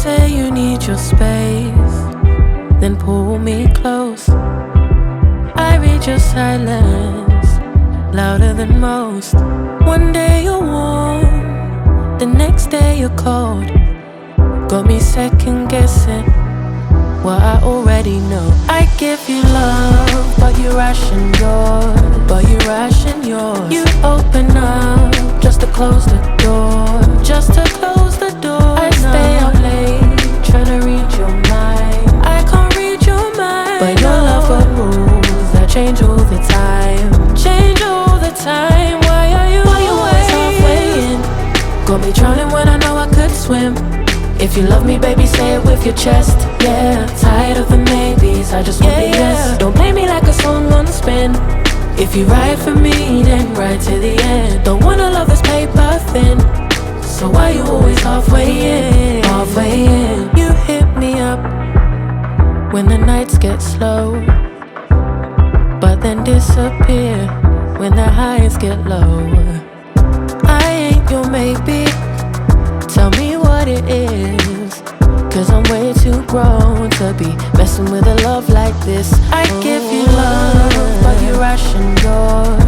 say you need your space, then pull me close. I read your silence, louder than most. One day you're warm, the next day you're cold. Got me second guessing what I already know. I give you love, but you ration yours. You open up just to close the door. I stay up late, tryna read your mind. I can't read your mind, but your love got rules that change all the time. Why are you always halfway in? Got me drowning when I know I could swim. If you love me, baby, say it with your chest. Yeah, tired of the maybes, I just want the yes. Don't play me like a song on spin. If you ride for me, then ride to the end. Don't wanna love this paper thin, so why you always halfway in? You hit me up when the nights get slow, but then disappear when the highs get low. I ain't your maybe, tell me what it is, cause I'm way too grown to be messing with a love like this. I give you love, but you ration yours.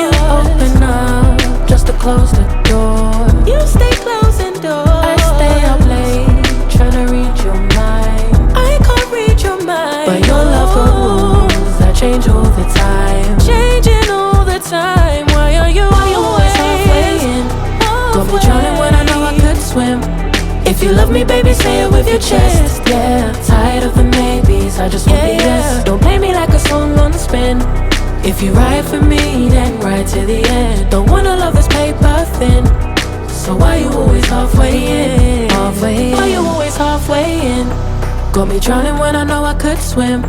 You open up just to close the door. You stay closing doors. I stay up late, tryna read your mind. I can't read your mind, but your love got rules that change all the time. Why are you always halfway in? Got me drowning when I know I could swim. If you love me, baby, say it with your chest. Yeah, tired of the maybes, I just want the yes. Don't play me like a song on spin. If you ride for me, then ride to the end. Don't wanna love this paper thin, so why you always halfway in? Why you always halfway in? Got me drowning when I know I could swim.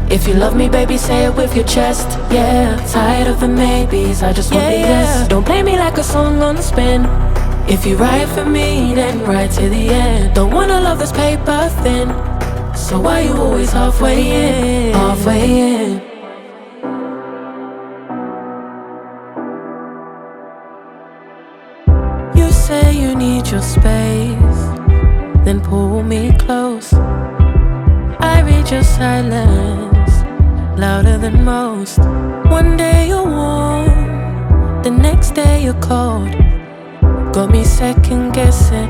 If you love me, baby, say it with your chest. Yeah, tired of the maybes, I just want the yes. Don't play me like a song on spin. If you ride for me, then ride to the end. Don't wanna love this paper thin, so why you always halfway in? You say you need your space, then pull me close. I read your silence, louder than most. One day you're warm, the next day you're cold. Got me second guessing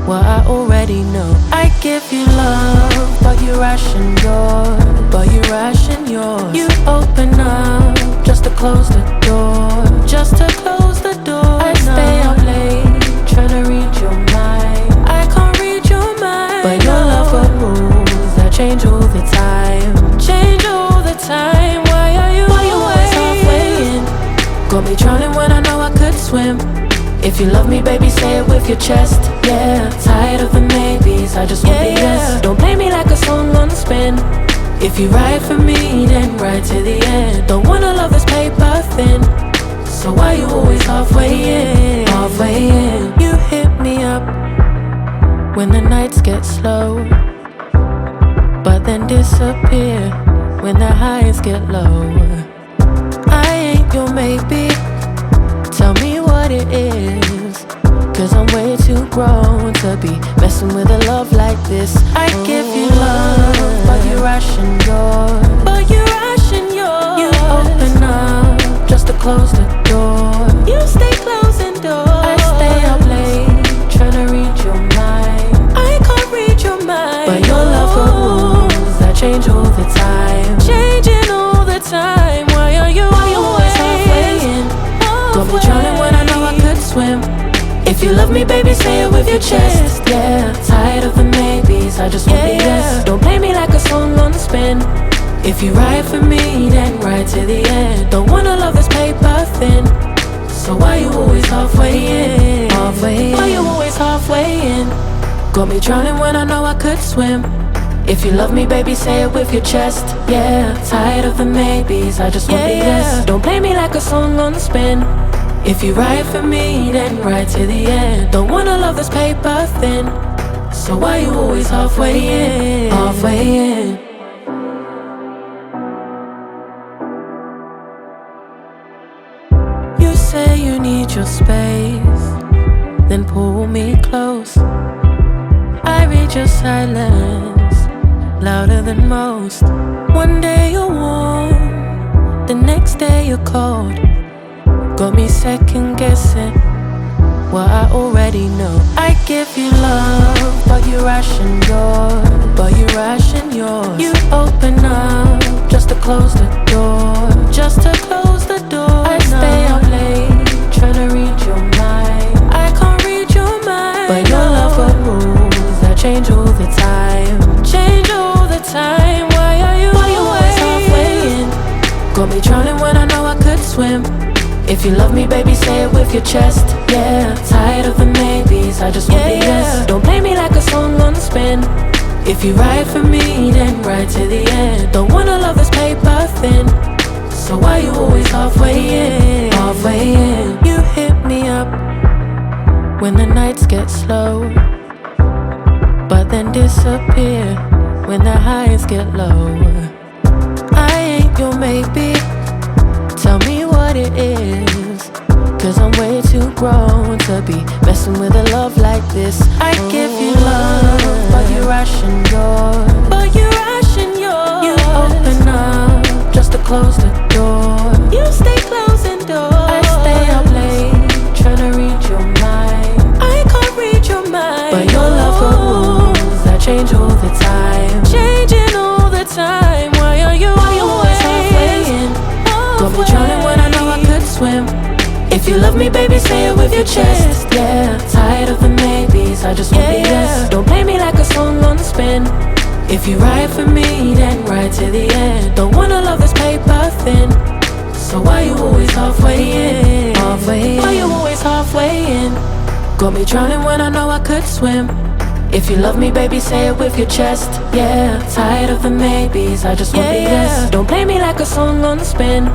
what I already know. I give you love, but you ration yours. You open up just to close the door. I stay up late, tryna read your mind. I can't read your mind, but your love got rules that change all the time. Why are you always halfway in? Got me drowning when I know I could swim. If you love me, baby, say it with your chest. Yeah, tired of the maybes, I just want the yes. Don't play me like a song on spin. If you ride for me, then ride to the end. Don't wanna love this paper thin, so why you always halfway in? You hit me up when the nights get slow, but then disappear when the highs get low. I ain't your maybe, tell me what it is, cause I'm way too grown to be messing with a love like this. I give you love, but you ration yours. You open up just to close the door. You stay closing doors. I stay up late, tryna read your mind. I can't read your mind, but your love got rules that change all the time. Why are you always halfway in? Got me drowning when I know I could swim. If you love me, baby, say it with your chest. Yeah, tired of the maybes, I just want the yes. Don't play me like a song on spin. If you ride for me, then ride to the end. Don't wanna love this paper thin, so why you always halfway in? Why you always halfway in? Got me drowning when I know I could swim. If you love me, baby, say it with your chest. Yeah, tired of the maybes, I just want the yes. Don't play me like a song on spin. If you ride for me, then ride to the end. Don't wanna love this paper thin, so why you always halfway in? You say you need your space, then pull me close. read your silence louder than most. One day you're warm, the next day you're cold. Got me second guessing what I already know. I give you love, but you ration yours. You open up just to close the door. I stay up late trying to read your mind. I can't read your mind, but your love got rules that change all the time. Why are you always halfway in? Got me drowning when I know I could swim. If you love me, baby, say it with your chest. Yeah, tired of the maybes, I just want the yes. Don't play me like a song on spin. If you ride for me, then ride to the end. Don't wanna love this paper thin, so why you always halfway in? You hit me up when the nights get slow, but then disappear when the highs get low. I ain't your maybe, tell me what it is, 'cause I'm way too grown to be messing with a love like this. I give you love, but you ration yours. You open up just to close the door. You stay closing doors. I stay up late trying to read your mind. I can't read your mind, but your love got rules that change all the time. Why are you always halfway in? Got me drowning when I know I could swim. If you love me, baby, say it with your chest. Yeah, tired of the maybes, I just want the yes. Don't play me like a song on spin. If you ride for me, then ride to the end. Don't wanna love this paper thin, so why you always halfway in? Why you always halfway in? Got me drowning when I know I could swim. If you love me, baby, say it with your chest. Yeah, tired of the maybes, I just want the yes. Don't play me like a song on spin.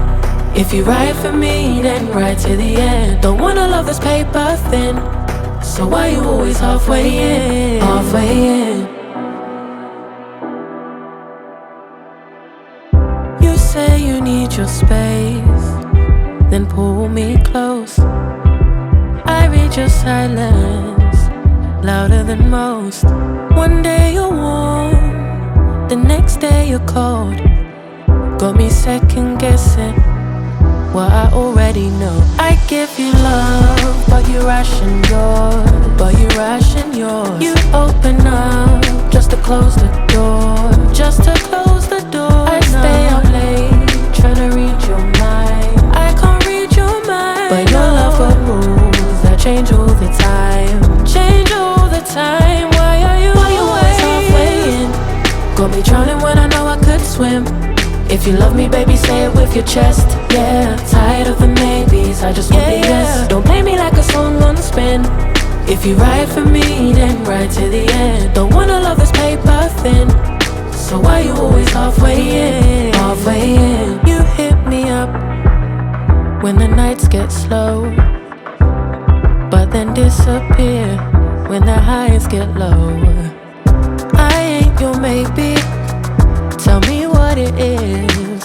If you ride for me, then ride to the end. Don't wanna love this paper thin, so why you always halfway in? You say you need your space, then pull me close. I read your silence louder than most. One day you're warm, the next day you're cold. Got me second guessing what I already know. I give you love, but you ration yours. You open up just to close the door. I stay up late trying to read your mind. I can't read your mind, but your love got rules that change all the time. Why are you always halfway in? Got me drowning when I know I could swim. If you love me, baby, say it with your chest. Yeah, tired of the maybes, I just want the yes. Don't play me like a song on spin. If you ride for me, then ride to the end. Don't wanna love this paper thin, so why you always halfway in? You hit me up when the nights get slow, but then disappear when the highs get low. I ain't your maybe, tell me what it is,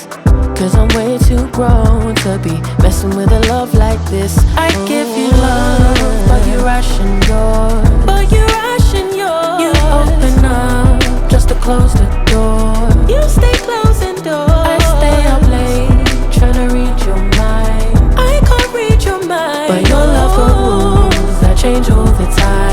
'cause I'm way too grown to be messing with a love like this. I give you love, but you ration yours. You open up just to close the door. You stay closing doors. I stay up late trying to read your mind. I can't read your mind, but your love got rules that change all the time.